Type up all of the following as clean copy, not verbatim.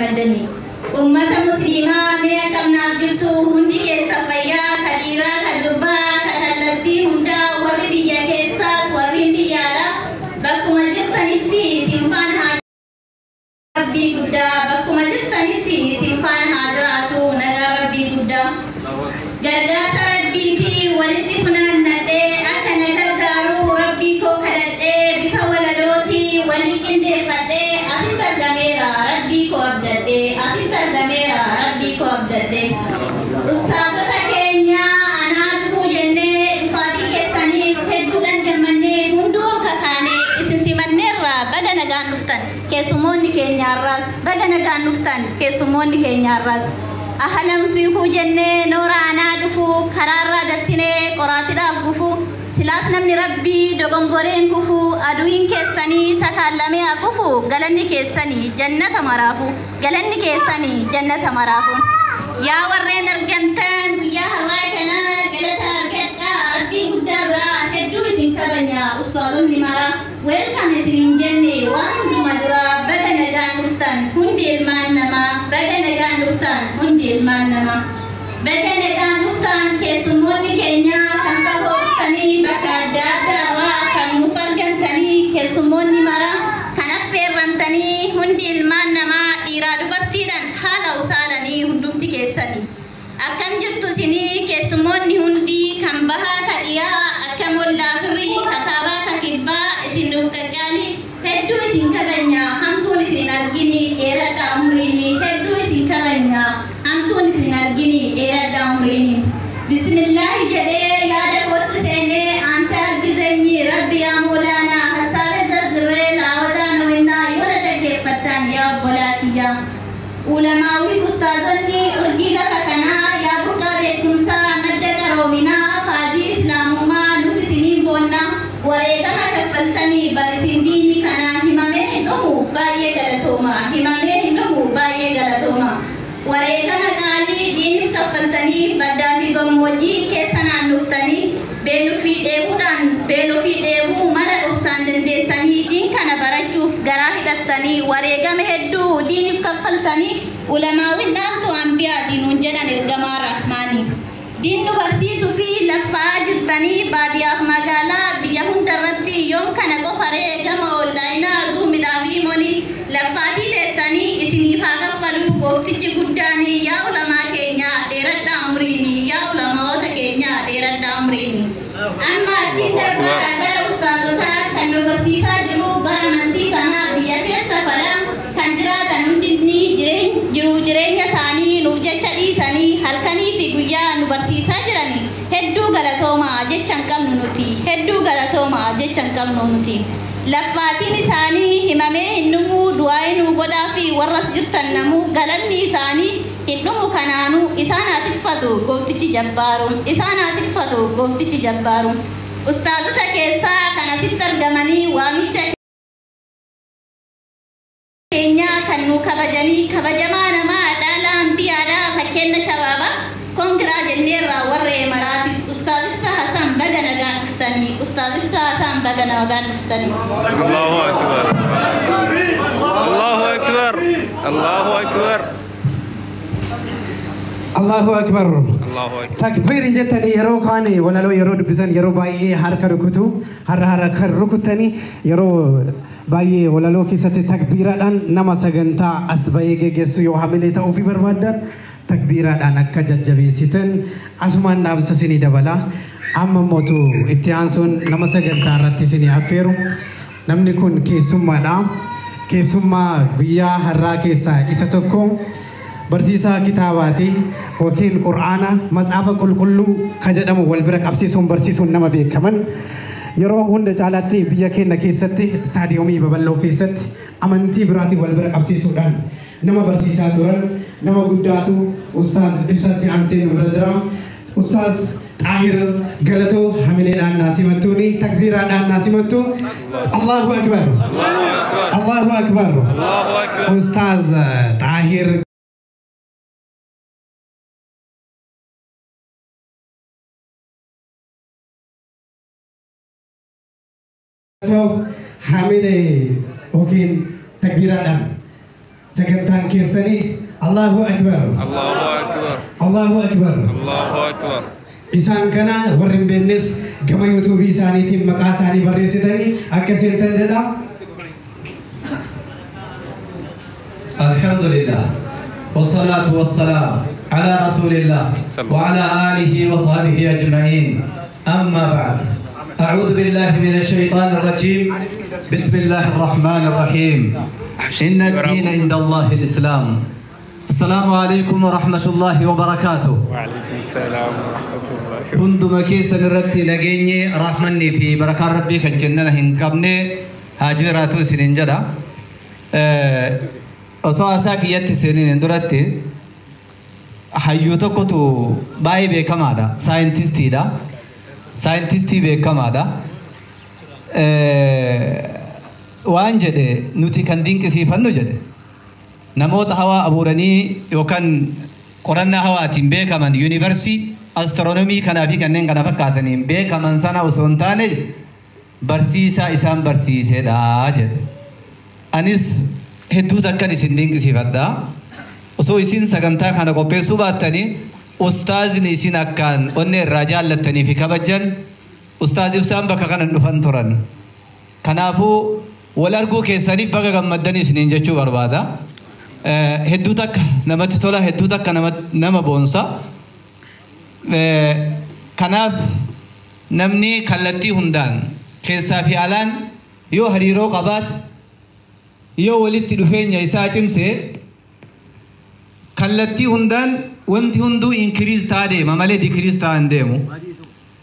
gammadani. Ummata muslimaa mee akkamnaaf jirtu hundi keessa fayyaa kadhiiraa kadhurbaa kallattii hundaa warri biyya keessaas warri biyya alaa bakkuma jirtanitti sinfaan haa rabbii guddaa bakkuma jirtanitti sinfaan haa jiraatu nagaa rabbii guddaa gargaarsa rabbiitii walitti funaannadhee akka na gargaaru rabbii koo kadhadhee bifa walalootii walii qindeeffadhee asitti argameera rabbii koo abdadhee asitti argameera rabbii koo abdadhee ustaazota keenya anaa dhufuu jennee dhufaatii keessaniif hedduudhaan gammannee hunduu kakaanee isin simanneerra baga nagaan dhuftan keessummoonni keenyaarraas baga nagaan dhuftan keessummoonni keenyaarraas ahlan fiiku jennee noora anaa dhufuu karaarraa dabsinee qoraatiidhaaf gufuu silaas namni rabbii dogongoreen gufuu aduun keessanii sakaallamee gufuu galanni keessanii jannata maraafu galanni keessanii jannata maraafu yaa warreen argamtan guyyaa har'aa kana galata argadhaa rabbii guddaa biraa hedduu isin kabanya ustaazonni mara welcome isin jenne waan hunduma dura baga nagaan dhuftan hundi ilmaan namaa baga nagaan dhuftan hundi ilmaan namaa baga nagaan dhuftan keessummoonni keenya kan fagoo dhuftanii bakka adda addaarraa kan nuuf argamtanii keessummoonni mara kan affeerramtanii hundi ilmaan namaa dhiiraa dubartiidhaan haala usaalanii hundumti keessanii akkam jirtu isinii keessummoonni hundi kan bahaa ka dhiyaa akka mollaa firrii kakaabaa ka kibbaa isin nuuf qaqqaalii hedduu isin kabanya hamtuun isin argini dheeradha umriini hedduu isin kabanya hamtuun isin argini dheeradha umriini bismillaahi jedhee yaada kootti seenee anta argizeenyi rabbi yaa moolaanaa hassaabe zardirree laawadaa nowinnaa yoona dhaggeeffattan yaa obbolaatiyyaa ulamaawii ustaazonni urjii lafa kanaa yaa burqaa beekumsaa madda qaroominaa faajii islaamummaa nuti isiniin boonna wareegama kaffaltanii barisiin diinii kanaa himamee hin dhumu baay'ee galatooma himamee hin dhumu baay'ee galatooma wareegama qaalii diiniif kaffaltanii baddaa fi gammoojjii keessa naannuftanii beelufii dheebuu mala obsaan dandeessanii diin kana barachuuf garaa hidhattanii wareegama hedduu diiniif kaffaltanii ulamaawwiin dhaabtuu ambiyaatiin nuun jedhan ergamaa rahmaanii diin nu barsiisuu fi laffaa jirtanii baadiyyaaf magaalaa biyya hundarratti yoom kana qofaree gama onlaayinaa zuumidhaa fi monii laffaatii teessanii isiniif haa kaffaluu gooftichi guddaanii yaa ulamaa keenya dheeradhaa umriini yaa ulamaawota keenya dheeradhaa umriini amma achiin darbaa gara ustaazotaa kan nu barsiisaa jiru bara amantii kanaa biyya keessa falaa kan jiraatan hundinni jireenya isaanii nuuf jecha dhiisanii halkanii fi guyyaa nu barsiisaa jiranii hedduu galatoomaa jechan qabnu nuti hedduu galatoomaa jechan qabnu nuti laffaatiin isaanii himamee hin dhumu du'aa nu godhaa fi warras jirtan namuu galanni isaanii hin dhumu kanaanuu isaan haa tikfatu gooftichi jabbaaruun isaan haa tikfatu gooftichi jabbaaruun ustaazota keessaa kan asitti argamanii waamicha keenya kan nu kabajanii kabajamaa namaa dhaala ambiyaadhaa fakkeenya shabaabaa kongiraa jenneerraa warree maraatis ustaazibsa hasan baga nagaan dhuftanii ustaazibsa hasan baga nagaan dhuftanii Allahu akbar Allahu akbar Allahu akbar Allahu akbar Allahu akbar takbir jettanii yeroo kaane walaloo yeroo dubbisan yeroo baay'ee harka rukutu harka rukutanii yeroo baay'ee walaloo keessatti takbiiraadhaan nama sagantaa as bahee geggeessu yoo hamilee ta'uu fi barbaadan takbiiraadhaan akka jajjabeessitan asumaan dhaamsa isinii dabala amma mootu itti aansuun nama sagantaa irratti isinii affeeru namni kun keessummaadha keessummaa guyyaa har'aa keessaa isa tokko barsiisaa kitaabaati wakiil qur'aana matsaafa qulqulluu ka jedhamu wal bira qabsiisuun barsiisuun nama beekaman yeroo hunda caalaatti biyya keenya keessatti staadiyoomii babal'oo keessatti amantii biraatiin wal bira qabsiisuudhaan nama barsiisaa turan nama guddaatu ustaaz ibsatti aansee nu bira jira ustaaz Tahir Galato hamileedhaan naasimattuuni takbiiraadhaan naasimattu Allahu akbar Allahu akbar ustaaz Tahir hamile okin takbiiraadhaan سكنتان كيسني الله أكبر الله أكبر الله أكبر الله أكبر إسان كنا ورم بالنس كما يوتيوب إساني تيم مقاساني بريستني أكسر تنجدا الحمد لله والصلاة والسلام على رسول الله وعلى آله وصحبه أجمعين أما بعد أعوذ بالله من الشيطان الرجيم بسم الله الرحمن الرحيم إن الدين عند الله الإسلام السلام عليكم ورحمة الله وبركاته وعليكم السلام ورحمة الله هندما كيس نرتي نجيني رحمني في بركة ربي كجنة هنكبني هاجراتو سننجدا أساسا كيات سنين درتي حيوتو كتو باي بكمادا ساينتستي دا ساينتستي بكمادا وانجده نوتي كان دين كسي فنو جده نموت هوا أبوراني يوكان قرنا هوا تيمبي كمان يونيفرسي أسترونومي كان في كنن كان فكاتني بي كمان سنة وسنتاني برسيسا إسام برسيسة داجد أنيس هدو تكني سندين كسي فدا وسو إسين سكنتا كان كوبي سوباتني أستاذ نيسين أكان أني الرجال لتني في كبجن أستاذ إسام بكا كان نفن تران كنافو والأرجو كيساني بكا كم مدني سنين جتشو بربادا هدو تك نمت تولا هدو تك نم بونسا كناف نمني كلتي هندان كيسا في علان يو هريرو قبات يو ولد تلوفين يساجم سي كلتي هندان وانتي هندو انكريز تادي ممالي ديكريز تانديمو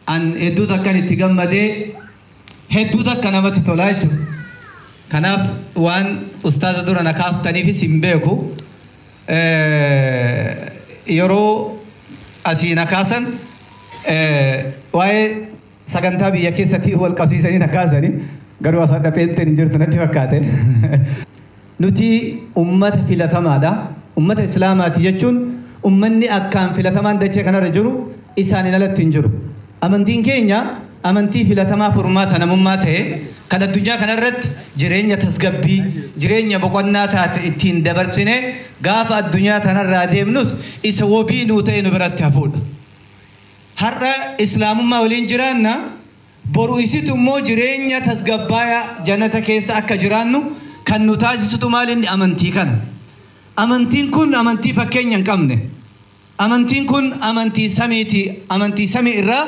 أن هدو تك نتيجم مدي هدو تك نمت تولا جو كناف وان أستاذ دور أنا كاف تاني في سيمبيكو يرو أسي نكاسن واي سكنتا بيجي ستي هو الكاسيسني نكاسني قالوا أصلا بنتين جرتنا تفكاتين نتي أمة فيلتمادا أمة الإسلام تيجون أمني أكان فيلتمان دچه كنا رجلو إساني نلا تنجرو أمنتين كينيا أمنتي فيلتما فرمات أنا مماته كذا الدنيا كنا رت جرينيا تسقبي جرينيا بقولنا تات إتين دبرسنة قاف الدنيا تنا راديم نص إسوابي نوتين برات تفول هرّا إسلام ما ولين جيراننا برويسي تمو جرينيا تسقبايا جنة كيس أكا جيرانو كان نتاجي ستمالين أمنتي كان أمنتين كن أمنتي فكين كمنه أمنتين كن أمنتي سميتي أمنتي سمي إرّا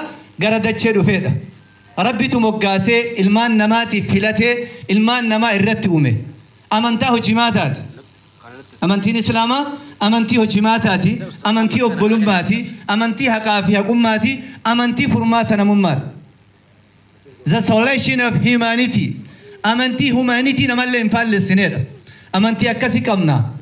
قردتشي رفيدة ربي تمقاسي المان نماتي فلته المان نما إرّت أمه أمنته جمادات أمنتين إسلاما أمنتي هجماتاتي أمنتي أقبلوماتي أمنتي حقافي حقوماتي أمنتي فرماتنا ممات the solution of humanity أمنتي humanity نمال إنفال للسنة أمنتي أكسي كمنا